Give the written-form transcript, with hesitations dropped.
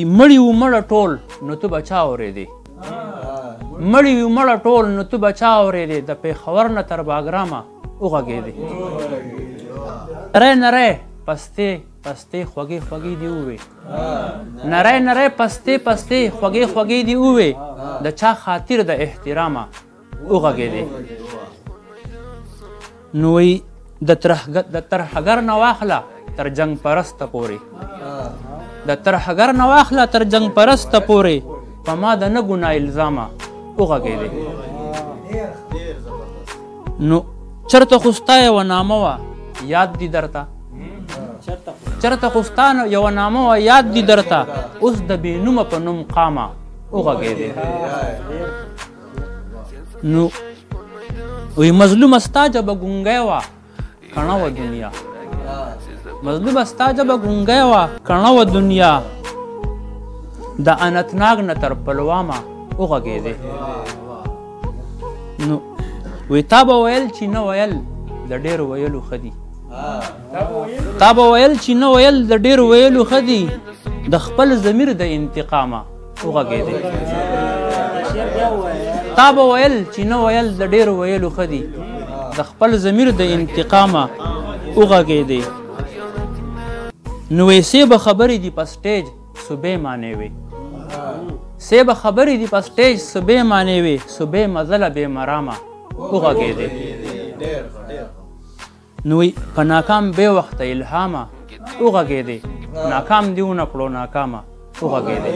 مړی و مړه ټول نو ته به چا اورېدې مړی و مړه ټول نو ته به چا اورېدې د پېښور نه تر باګرامه وغږېدې نری نری پستې پستې خوږې خوږې دې ووې نری نری پستې پستې خوږې خوږې دې ووې د چا خاطر د احترامه وغږېدې نو وایي د ترهګر نه واخله تر جنګ پرسته پورې د ترهګر نه واخله تر جنګ پرسته پورې په ما د نه ګناه الزامه وغږېدې نو چرته خو ستا یوه نامه وه یاد دي درته چرته خو ستا یوه نامه وه یاد دي درته اوس د بې نومه په نوم قامه وغږېدې نو وی مظلومه ستا جبه ګونګی وه کڼه وه دنیا مظلومه ستا جبه ګونګی وه کڼه وه دنیا د انتناګ نه تر پلوامه وغږېدې نو وی تا به ویل چې نه ویل د ډېرو ویلو ښه دي تا به ویل چې نه ویل د ډېرو ویلو ښه دي د خپل ضمیر د انتقامه وغږېدې تا به ویل چې نه ویل د ډېرو ویلو ښه دي د خپل ضمیر د انتقامه وغږېدې نو وی سی به خبرې دي په سټیج صبح معنی وي سی به خبرې دي په سټیج صبح معنی وي صبح مزله بې مرامه وغږېدې نو وی په ناکام بې وخته الهامه وغږېدې ناکام دې ونه کړو ناکامه وغږېدې